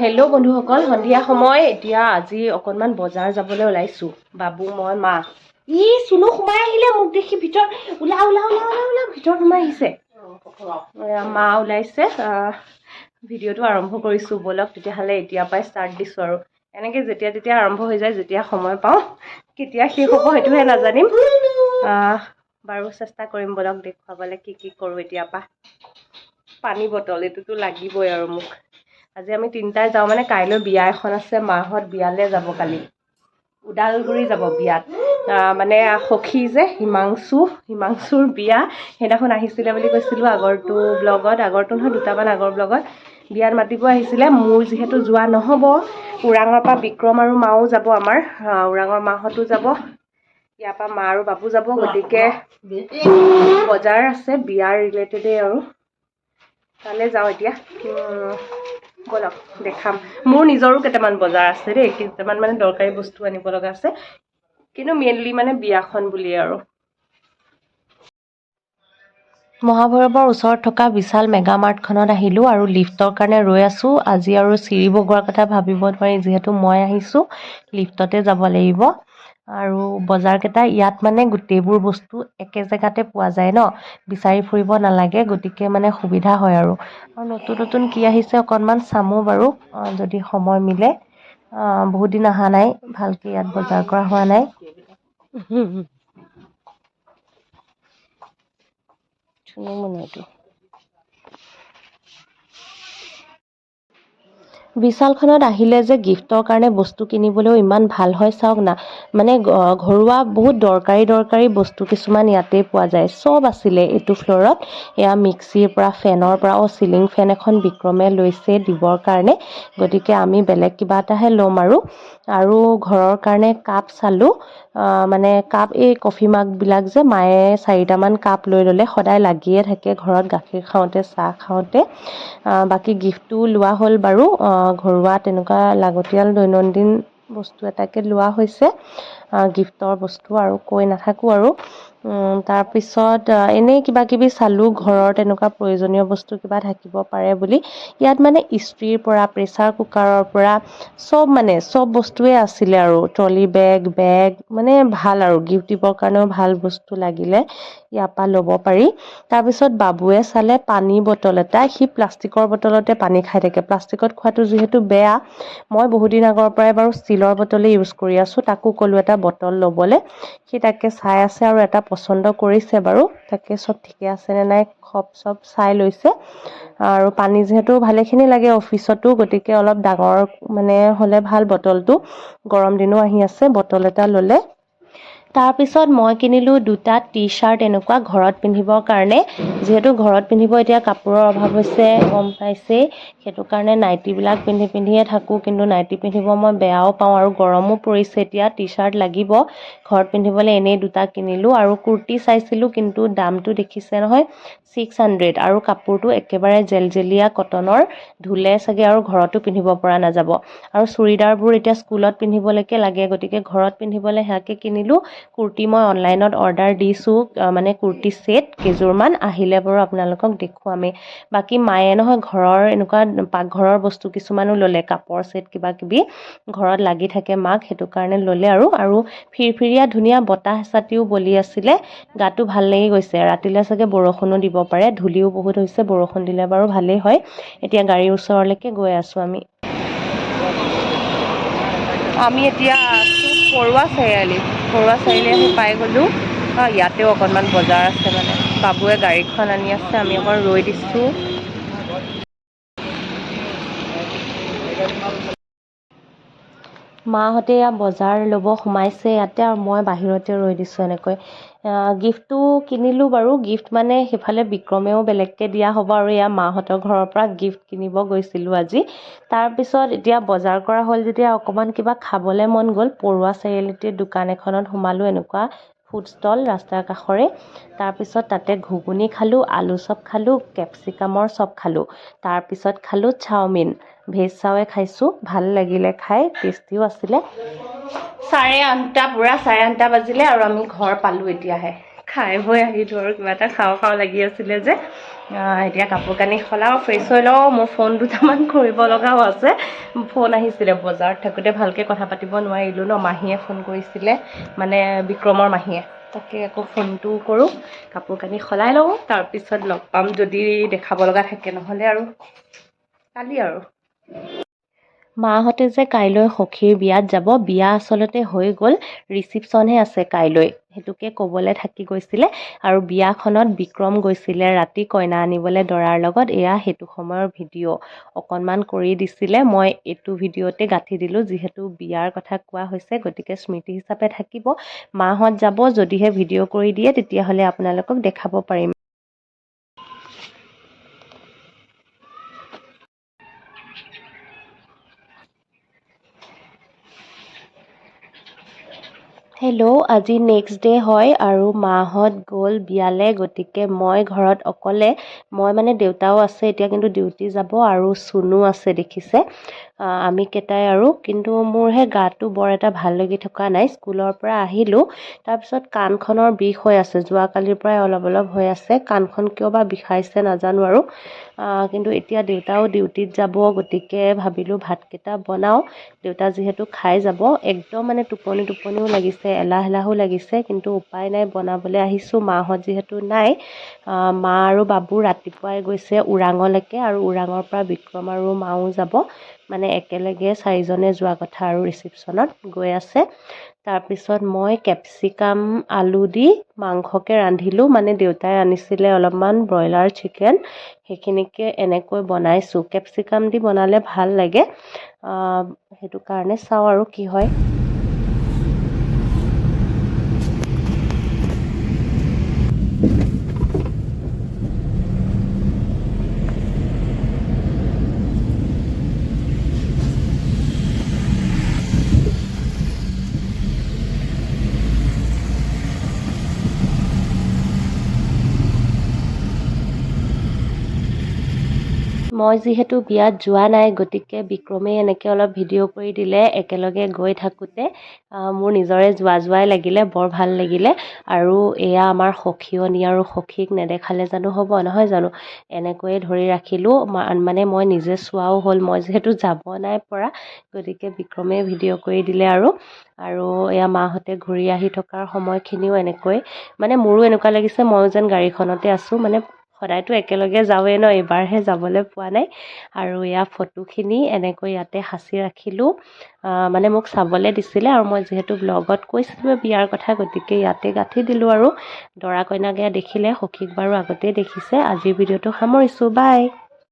Hello' বন্ধুসকল, সন্ধিয়া সময় এতিয়া আজি অকণমান বজাৰ যাবলৈ ওলাইছোঁ। বাবু, মই, মা। চুনু সোমাই আহিলে মোক দেখি ভিতৰত। ওলা ওলা ওলা ওলা ওলা ভিতৰত সোমাই আহিছে। মা ওলাইছে। ভিডিঅ'টো আৰম্ভ কৰিছোঁ ব'লক তেতিয়াহ'লে এতিয়াৰ পৰাই ষ্টাৰ্ট দিছোঁ আৰু এনেকৈ যেতিয়া তেতিয়া আৰম্ভ হৈ যায়, যেতিয়া সময় পাওঁ। কেতিয়া শেষ হ'ব সেইটোহে নাজানিম। বাৰু চেষ্টা কৰিম ব'লক দেখুৱাবলৈ কি কৰোঁ এতিয়াৰ পৰা। পানী বটল এইটোতো লাগিবই আৰু মোক। আজি আমি তিনিটাই যাওঁ, মানে কাইলৈ বিয়া এখন আছে। মাহঁত বিয়ালৈ যাব কালি, ওদালগুৰি যাব বিয়াত। মানে সখী যে হিমাংশুৰ বিয়া সেইদিনাখন আহিছিলে বুলি কৈছিলোঁ আগৰটো ব্লগত, আগৰটো নহয় দুটামান আগৰ ব্লগত। বিয়াত মাতিব আহিছিলে। মোৰ যিহেতু যোৱা নহ'ব, ওৰাঙৰ পৰা বিক্ৰম আৰু মাও যাব। আমাৰ ওৰাঙৰ মাহঁতো যাব, ইয়াৰ পৰা মা আৰু বাবু যাব। গতিকে বজাৰ আছে বিয়াৰ ৰিলেটেডেই আৰু তালৈ যাওঁ এতিয়া। ব'লক দেখাম। মোৰ নিজৰো কেইটামান বজাৰ আছে দেই, কেইটামান মানে দৰকাৰী বস্তু আনিব লগা আছে, কিন্তু মেইনলি মানে বিয়াখন বুলিয়ে আৰু। মহাভৈৰৱৰ ওচৰত থকা বিশাল মেগা মাৰ্টখনত আহিলোঁ আৰু লিফ্টৰ কাৰণে ৰৈ আছোঁ। আজি আৰু চিৰি বগোৱাৰ কথা ভাবিব নোৱাৰি, যিহেতু মই আহিছোঁ লিফ্টতে যাব লাগিব। আৰু বজাৰকেইটা ইয়াত মানে গোটেইবোৰ বস্তু একে জেগাতে পোৱা যায় ন, বিচাৰি ফুৰিব নালাগে। গতিকে মানে সুবিধা হয় আৰু নতুন নতুন কি আহিছে অকণমান চামো বাৰু যদি সময় মিলে। বহুত দিন অহা নাই, ভালকৈ ইয়াত বজাৰ কৰা হোৱা নাই। বিশালখনত আহিলে যে গিফ্টৰ কাৰণে বস্তু কিনিবলৈও ইমান ভাল হয় চাওক না। মানে ঘৰুৱা বহুত দৰকাৰী বস্তু কিছুমান ইয়াতেই পোৱা যায়। চব আছিলে এইটো ফ্ল'ৰত। এয়া মিক্সিৰ পৰা, ফেনৰ পৰা, চিলিং ফেন এখন বিক্ৰমে লৈছে দিবৰ কাৰণে। গতিকে আমি বেলেগ কিবা এটাহে ল'ম আৰু ঘৰৰ কাৰণে কাপ চালোঁ। মানে কাপ, এই কফি মাগবিলাক যে মায়ে 4টামান কাপ লৈ ল'লে। সদায় লাগিয়ে থাকে ঘৰত, গাখীৰ খাওঁতে, চাহ খাওঁতে। বাকী গিফ্টটো লোৱা হ'ল বাৰু। ঘৰুৱা তেনেকুৱা লাগতিয়াল দৈনন্দিন বস্তু এটাকে লোৱা হৈছে, গিফ্টৰ বস্তু আৰু কৈ নাথাকোঁ আৰু। তাৰপিছত এনেই কিবা কিবি চালোঁ, ঘৰৰ তেনেকুৱা প্ৰয়োজনীয় বস্তু কিবা থাকিব পাৰে বুলি। ইয়াত মানে ইস্ত্ৰিৰ পৰা, প্ৰেছাৰ কুকাৰৰ পৰা চব বস্তুৱে আছিলে আৰু ট্ৰলি বেগ মানে ভাল আৰু গিফ্ট দিবৰ কাৰণেও ভাল বস্তু লাগিলে ইয়াৰ পৰা ল'ব পাৰি। তাৰপিছত বাবুৱে চালে পানী বটল এটা। সি প্লাষ্টিকৰ বটলতে পানী খাই থাকে। প্লাষ্টিকত খোৱাটো যিহেতু বেয়া, মই বহুদিন আগৰ পৰাই বাৰু ষ্টীলৰ বটলেই ইউজ কৰি আছোঁ। তাকো ক'লোঁ এটা বটল ল'বলৈ, সি তাকে চাই আছে আৰু এটা পচন্দ কৰিছে বাৰু। তাকে চব ঠিকে আছেনে নাই চব চাই লৈছে। আৰু পানী যিহেতু ভালেখিনি লাগে অফিচতো, গতিকে অলপ ডাঙৰ মানে হ'লে ভাল বটলটো। গৰম দিনো আহি আছে, বটল এটা ল'লে। তাৰপিছত মই কিনিলোঁ 2টা টি-চাৰ্ট এনেকুৱা ঘৰত পিন্ধিবৰ কাৰণে। যিহেতু ঘৰত পিন্ধিব এতিয়া কাপোৰৰ অভাৱ হৈছে গম পাইছেই, সেইটো কাৰণে নাইটিবিলাক পিন্ধিয়ে থাকোঁ। কিন্তু নাইটি পিন্ধিব মই বেয়াও পাওঁ আৰু গৰমো পৰিছে এতিয়া, টি-চাৰ্ট লাগিব ঘৰত পিন্ধিবলৈ। এনেই 2টা কিনিলোঁ। আৰু কুৰ্তি চাইছিলোঁ, কিন্তু দামটো দেখিছে নহয় 600, আৰু কাপোৰটো একেবাৰে জেলজেলীয়া কটনৰ, ধুলে চাগে আৰু ঘৰতো পিন্ধিব পৰা নাযাব। আৰু চুৰিদাৰবোৰ এতিয়া স্কুলত পিন্ধিবলৈকে লাগে, গতিকে ঘৰত পিন্ধিবলৈ সেয়াকে কিনিলোঁ। কুৰ্তি মই অনলাইনত অৰ্ডাৰ দিছোঁ, মানে কুৰ্তি ছেট কেইযোৰমান আহিলে বাৰু আপোনালোকক দেখুৱামেই। বাকী মায়ে নহয় ঘৰৰ এনেকুৱা পাকঘৰৰ বস্তু কিছুমানো ল'লে, কাপৰ ছেট কিবা কিবি ঘৰত লাগি থাকে মাক, সেইটো কাৰণে ল'লে আৰু ফিৰফিৰীয়া ধুনীয়া বতাহ এচাতিও বলি আছিলে। গাটো ভাল লাগি গৈছে। ৰাতিলৈ চাগে বৰষুণো দিব পাৰে, ধূলিও বহুত হৈছে। বৰষুণ দিলে বাৰু ভালেই হয়। এতিয়া গাড়ীৰ ওচৰলৈকে গৈ আছোঁ আমি এতিয়া আছোঁ পৰুৱা চাৰিআলি আহি পাই গ'লোঁ। ইয়াতেও অকণমান বজাৰ আছে, মানে বাবুৱে গাড়ীখন আনি আছে, আমি অকণ ৰৈ দিছোঁ। মাহঁতে এয়া বজাৰ ল'ব সোমাইছে ইয়াতে, আৰু মই বাহিৰতে ৰৈ দিছোঁ এনেকৈ। গিফ্টটো কিনিলোঁ বাৰু। গিফ্ট মানে সেইফালে বিক্ৰমেও বেলেগকৈ দিয়া হ'ব, আৰু এয়া মাহঁতৰ ঘৰৰ পৰা গিফ্ট কিনিব গৈছিলোঁ আজি। তাৰপিছত এতিয়া বজাৰ কৰা হ'ল যেতিয়া অকণমান কিবা খাবলৈ মন গ'ল। পৰুৱা চাৰিআলিতে দোকান এখনত সোমালোঁ, এনেকুৱা ফুড ষ্টল ৰাস্তাৰ কাষৰে। তাৰপিছত তাতে ঘুগুনি খালোঁ, আলু চপ খালোঁ, কেপচিকামৰ চপ খালোঁ। তাৰপিছত খালোঁ চাওমিন, ভেজ চাওৱে খাইছোঁ, ভাল লাগিলে খাই, টেষ্টিও আছিলে। 8:30 পূৰা 8:30 বাজিলে আৰু আমি ঘৰ পালোঁ এতিয়াহে। খাই বৈ আহিলোঁ আৰু কিবা এটা খাওঁ খাওঁ লাগি আছিলে যে এতিয়া কাপোৰ কানি সলাওঁ ফ্ৰেছ হৈ লওঁ মোৰ ফোন দুটামান কৰিব লগাও আছে ফোন আহিছিলে বজাৰত থাকোঁতে ভালকৈ কথা পাতিব নোৱাৰিলোঁ ন মাহীয়ে ফোন কৰিছিলে মানে বিক্ৰমৰ মাহীয়ে তাকে আকৌ ফোনটো কৰোঁ কাপোৰ কানি সলাই লওঁ তাৰপিছত লগ পাম যদি দেখাব লগা থাকে নহ'লে আৰু কালি আৰু মাহঁতে যে কাইলৈ সখীৰ বিয়াত যাব বিয়া আচলতে হৈ গ'ল ৰিচিপশ্যনহে আছে কাইলৈ সেইটোকে ক'বলৈ থাকি গৈছিলে আৰু বিয়াখনত বিক্ৰম গৈছিলে ৰাতি কইনা আনিবলৈ দৰাৰ লগত এয়া সেইটো সময়ৰ ভিডিঅ' অকণমান কৰি দিছিলে মই এইটো ভিডিঅ'তে গাঁঠি দিলোঁ যিহেতু বিয়াৰ কথা কোৱা হৈছে গতিকে স্মৃতি হিচাপে থাকিব মাহঁত যাব যদিহে ভিডিঅ' কৰি দিয়ে তেতিয়াহ'লে আপোনালোকক দেখাব পাৰিম হেল্ল' আজি নেক্সট ডে' হয় আৰু মাহঁত গ'ল বিয়ালৈ গতিকে মই ঘৰত অকলে মই মানে দেউতাও আছে এতিয়া কিন্তু ডিউটি যাব আৰু চুনো আছে দেখিছে আমি কেইটাই আৰু কিন্তু মোৰ সেই গাটো বৰ এটা ভাল লাগি থকা নাই স্কুলৰ পৰা আহিলোঁ তাৰপিছত কাণখনৰ বিষ হৈ আছে যোৱাকালিৰ পৰাই অলপ অলপ হৈ আছে কাণখন কিয় বা বিষাইছে নাজানো আৰু কিন্তু এতিয়া দেউতাও ডিউটিত যাব গতিকে ভাবিলোঁ ভাতকেইটা বনাওঁ দেউতা যিহেতু খাই যাব একদম মানে টোপনিও লাগিছে এলাহো লাগিছে কিন্তু উপায় নাই বনাবলৈ আহিছোঁ মাহঁত যিহেতু নাই মা আৰু বাবু ৰাতিপুৱাই গৈছে ওৰাঙলৈকে আৰু ওৰাঙৰ পৰা বিক্ৰম আৰু মাও যাব মানে একেলগে চাৰিজনে যোৱা কথা আৰু ৰিচিপশ্যনত গৈ আছে তাৰপিছত মই কেপচিকাম আলু দি মাংসকে ৰান্ধিলোঁ মানে দেউতাই আনিছিলে অলপমান ব্ৰইলাৰ চিকেন সেইখিনিকে এনেকৈ বনাইছোঁ কেপচিকাম দি বনালে ভাল লাগে সেইটো কাৰণে চাওঁ আৰু কি হয় মই যিহেতু বিয়াত যোৱা নাই গতিকে বিক্ৰমে এনেকৈ অলপ ভিডিঅ' কৰি দিলে একেলগে গৈ থাকোঁতে মোৰ নিজৰে যোৱাই লাগিলে বৰ ভাল লাগিলে আৰু এয়া আমাৰ সখীয়নি আৰু সখীক নেদেখালে জানো হ'ব নহয় জানো এনেকৈয়ে ধৰি ৰাখিলোঁ মানে মই নিজে চোৱাও হ'ল মই যিহেতু যাব নাই পৰা গতিকে বিক্ৰমে ভিডিঅ' কৰি দিলে আৰু এয়া মাহঁতে ঘূৰি আহি থকাৰ সময়খিনিও এনেকৈ মানে মোৰো এনেকুৱা লাগিছে ময়ো যেন গাড়ীখনতে আছোঁ মানে সদায়তো একেলগে যাওঁৱেই ন এইবাৰহে যাবলৈ পোৱা নাই আৰু এয়া ফটোখিনি এনেকৈ ইয়াতে সাঁচি ৰাখিলোঁ মানে মোক চাবলৈ দিছিলে আৰু মই যিহেতু ব্লগত কৈছিলোঁ বিয়াৰ কথা গতিকে ইয়াতে গাঁঠি দিলোঁ আৰু দৰা কইনাক দেখিলে সখীক বাৰু আগতেই দেখিছে আজিৰ ভিডিঅ'টো সামৰিছোঁ বাই